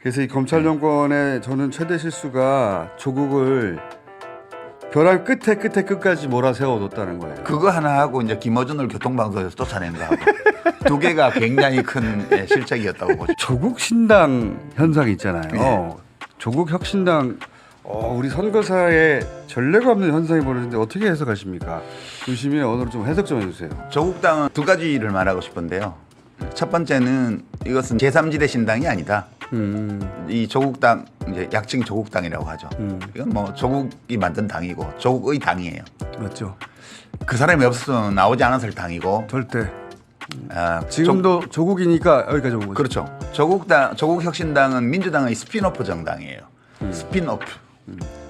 그래서 이 검찰 정권의 저는 최대 실수가 조국을 벼랑 끝까지 몰아세워뒀다는 거예요. 그거 하나 하고 이제 김어준을 교통방송에서 쫓아낸 거하고 두 개가 굉장히 큰 실책이었다고 보죠. 조국 신당 현상이 있잖아요. 네. 조국 혁신당 우리 선거사에 전례가 없는 현상이 벌어지는데 어떻게 해석하십니까? 유시민의 언어로 좀 해석 좀 해주세요. 조국당은 두 가지를 말하고 싶은데요. 첫 번째는 이것은 제3지대 신당이 아니다. 이 조국당 이제 약칭 조국당이라고 하죠. 이건 뭐 조국이 만든 당이고 조국의 당이에요. 맞죠. 그 사람이 없어서 나오지 않았을 당이고 절대. 아, 지금도 조국이니까 여기까지 온 거죠. 그렇죠. 조국혁신당은 민주당의 스피노프 정당이에요.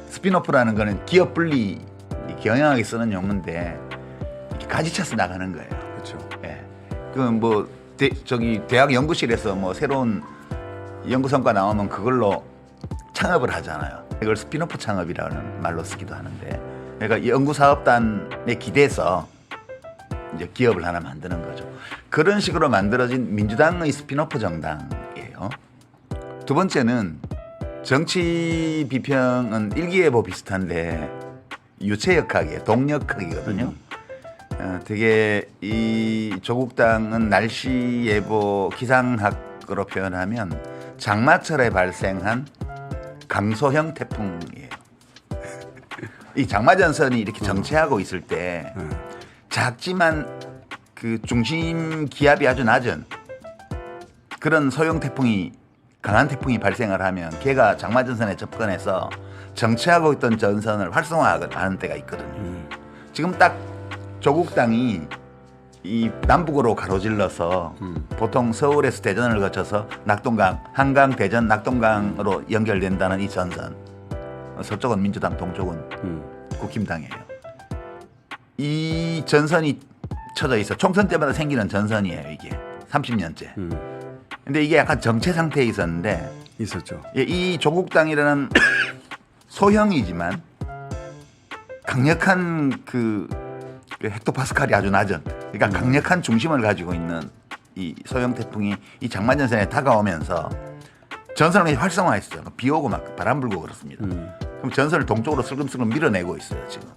스피노프라는 거는 기업 분리 경영하게 쓰는 용어인데 이렇게 가지쳐서 나가는 거예요. 그렇죠. 예. 그뭐 대학 연구실에서 뭐 새로운 연구 성과 나오면 그걸로 창업을 하잖아요. 이걸 스피노프 창업이라는 말로 쓰기도 하는데, 그러니까 연구사업단에 기대서 이제 기업을 하나 만드는 거죠. 그런 식으로 만들어진 민주당의 스피노프 정당이에요. 두 번째는 정치 비평은 일기예보 비슷한데 유체역학이에요. 동역학이거든요. 되게 이 조국당은 날씨 예보 기상학으로 표현하면 장마철에 발생한 강소형 태풍이에요. 이 장마전선이 이렇게 정체하고 있을 때 작지만 그 중심 기압이 아주 낮은 그런 소형 태풍이 강한 태풍이 발생을 하면 걔가 장마전선에 접근해서 정체하고 있던 전선을 활성화하는 때가 있거든요. 지금 딱 조국당이 이 남북으로 가로질러서 보통 서울에서 대전을 거쳐서 낙동강, 한강, 대전, 낙동강으로 연결된다는 이 전선. 서쪽은 민주당, 동쪽은 국힘당이에요. 이 전선이 쳐져 있어. 총선 때마다 생기는 전선이에요, 이게. 30년째. 근데 이게 약간 정체 상태에 있었는데 있었죠. 이 조국당이라는 소형이지만 강력한 그 헥토파스칼이 아주 낮은, 그러니까 강력한 중심을 가지고 있는 이 소형 태풍이 이 장마전선에 다가오면서 전선을 활성화했어요. 비 오고 막 바람 불고 그렇습니다. 그럼 전선을 동쪽으로 슬금슬금 밀어내고 있어요, 지금.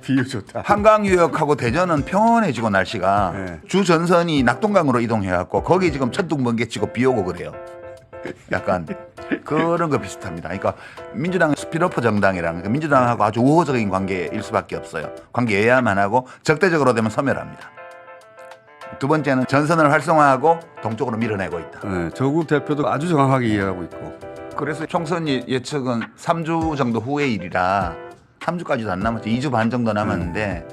비유 좋다. 한강 유역하고 대전은 평온해지고 날씨가 네. 주 전선이 낙동강으로 이동해갖고 거기 지금 천둥 번개 치고 비 오고 그래요. 약간 그런 거 비슷합니다. 그러니까 민주당은 스피노프 정당이라는 거, 민주당하고 아주 우호적인 관계일 수밖에 없어요. 관계여야만 하고 적대적으로 되면 소멸합니다. 두 번째는 전선을 활성화하고 동쪽으로 밀어내고 있다. 네, 조국 대표도 아주 정확하게 이해하고 있고. 그래서 총선 예측은 3주 정도 후의 일이라 3주까지도 안 남았죠. 2주 반 정도 남았는데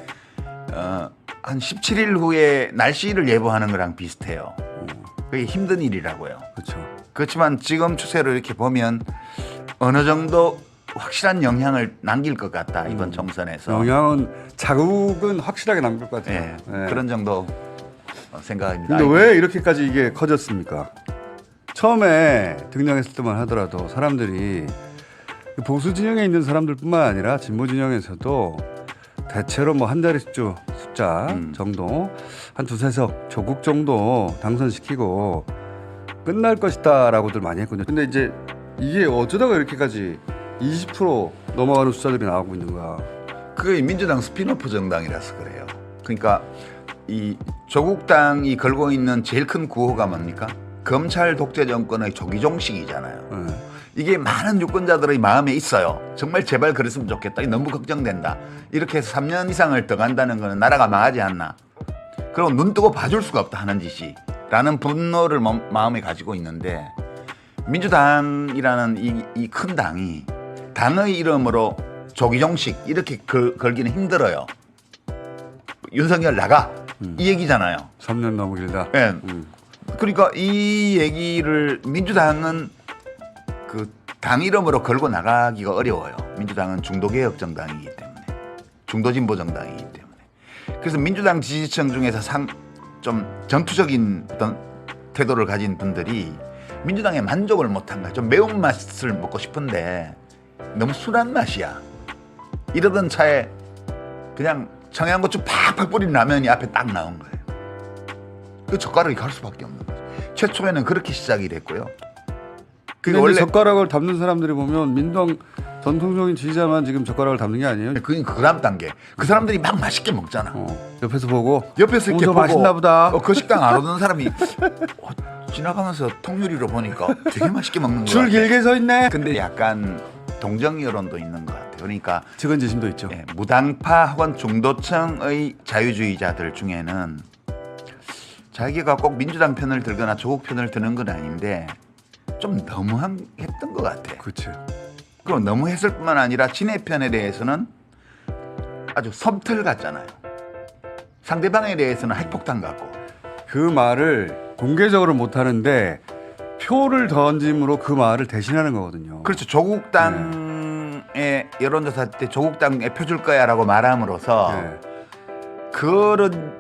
한 17일 후에 날씨를 예보하는 거랑 비슷해요. 그게 힘든 일이라고요. 그렇죠. 그렇지만 지금 추세로 이렇게 보면 어느 정도 확실한 영향을 남길 것 같다, 이번 총선에서. 영향은 자국은 확실하게 남길 것 같아요. 네, 네. 그런 정도 생각입니다. 근데 왜 이렇게까지 이게 커졌습니까? 처음에 등장했을 때만 하더라도 사람들이 보수 진영에 있는 사람들뿐만 아니라 진보 진영에서도 대체로 뭐 한 자릿수 숫자 정도, 한 두세 석 조국 정도 당선시키고 끝날 것이다라고들 많이 했거든요. 근데 이제 이게 어쩌다가 이렇게까지 20% 넘어가는 숫자들이 나오고 있는 거야. 그게 민주당 스피노프 정당이라서 그래요. 그러니까 이 조국당이 걸고 있는 제일 큰 구호가 뭡니까? 검찰 독재 정권의 조기종식이잖아요. 네. 이게 많은 유권자들의 마음에 있어요. 정말 제발 그랬으면 좋겠다. 너무 걱정된다. 이렇게 해서 3년 이상을 더 간다는 것은 나라가 망하지 않나. 그리고 눈 뜨고 봐줄 수가 없다 하는 짓이. 라는 분노를 마음에 가지고 있는데, 민주당이라는 이 큰 당이 당의 이름으로 조기종식 이렇게 걸기는 힘들어요. 윤석열 나가 이 얘기잖아요. 3년 너무 길다. 네. 그러니까 이 얘기를 민주당은 그 당 이름으로 걸고 나가기가 어려워요. 민주당은 중도개혁 정당이기 때문에, 중도진보 정당이기 때문에. 그래서 민주당 지지층 중에서 좀 전투적인 어떤 태도를 가진 분들이 민주당에 만족을 못한 거야. 좀 매운맛을 먹고 싶은데 너무 순한 맛이야. 이러던 차에 그냥 청양고추 팍팍 뿌린 라면이 앞에 딱 나온 거예요. 그 젓가락이 갈 수밖에 없는 거죠. 최초에는 그렇게 시작이 됐고요. 근데 원래 젓가락을 담는 사람들이 보면 민주당 전통적인 지지자만 지금 젓가락을 담는 게 아니에요. 그 다음 단계. 그 사람들이 막 맛있게 먹잖아. 옆에서 보고 옆에서 이렇게 저 보고 맛있나 보다. 그 식당 안 오는 사람이 지나가면서 통유리로 보니까 되게 맛있게 먹는 줄 거야. 길게 서 있네. 근데 약간 동정 여론도 있는 것 같아요. 그러니까 측은지심도 있죠. 예, 무당파 혹은 중도층의 자유주의자들 중에는 자기가 꼭 민주당 편을 들거나 조국 편을 드는 건 아닌데 좀 너무했던 것 같아. 그렇지. 그럼 너무했을 뿐만 아니라 친의 편에 대해서는 아주 섬틀 같잖아요. 상대방에 대해서는 핵폭탄 같고. 그 말을 공개적으로 못 하는데 표를 던짐으로 그 말을 대신하는 거거든요. 그렇죠. 조국당의 여론조사 때 조국당에 표 줄 거야라고 말함으로써 네. 그런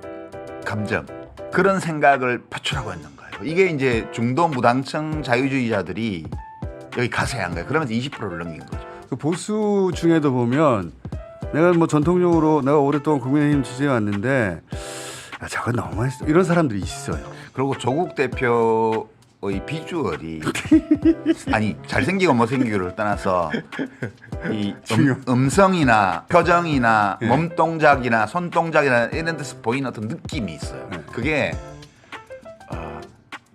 감정, 그런 생각을 표출하고 있는 거예요. 이게 이제 중도 무당층 자유주의자들이 여기 가세한 거예요. 그러면서 20%를 넘긴 거죠. 그 보수 중에도 보면 내가 뭐 전통적으로 내가 오랫동안 국민의힘 지지해 왔는데 야, 저건 너무했어. 이런 사람들이 있어요. 그리고 조국 대표의 비주얼이 아니 잘생기고 못생기고를 떠나서 이 음성이나 표정이나 예. 몸동작이나 손동작이나 이런 데서 보이는 어떤 느낌이 있어요. 예. 그게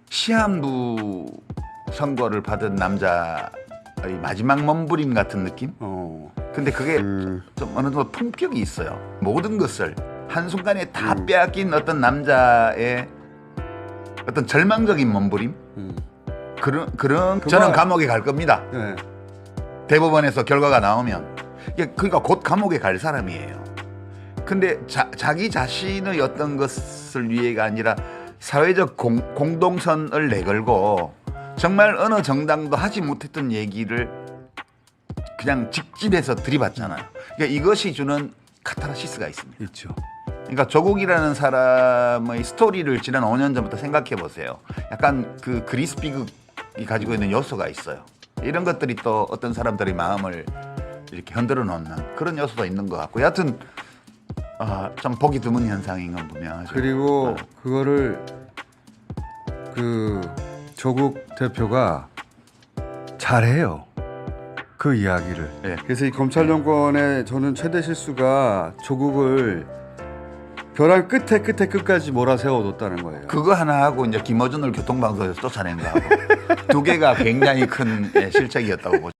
시한부 선고를 받은 남자의 마지막 몸부림 같은 느낌? 근데 그게 좀 어느 정도 품격이 있어요. 모든 것을 한순간에 다 빼앗긴 어떤 남자의 어떤 절망적인 몸부림? 그런 저는 감옥에 갈 겁니다. 네. 대법원에서 결과가 나오면. 그러니까 곧 감옥에 갈 사람이에요. 근데 자기 자신의 어떤 것을 위해가 아니라 사회적 공동선을 내걸고 정말 어느 정당도 하지 못했던 얘기를 그냥 직진해서 들이받잖아요. 그러니까 이것이 주는 카타르시스가 있습니다. 있죠. 그러니까 조국이라는 사람의 스토리를 지난 5년 전부터 생각해 보세요. 약간 그 그리스 비극이 가지고 있는 요소가 있어요. 이런 것들이 또 어떤 사람들의 마음을 이렇게 흔들어 놓는 그런 요소도 있는 것 같고, 여하튼 좀 보기 드문 현상인 건 분명하죠. 그리고 그거를 그 조국 대표가 잘해요. 그 이야기를. 네. 그래서 이 검찰 정권의 저는 최대 실수가 조국을 벼랑 끝까지 몰아세워 뒀다는 거예요. 그거 하나 하고 이제 김어준을 교통방송에서 쫓아낸 거하고 두 개가 굉장히 큰 실책이었다고 보죠.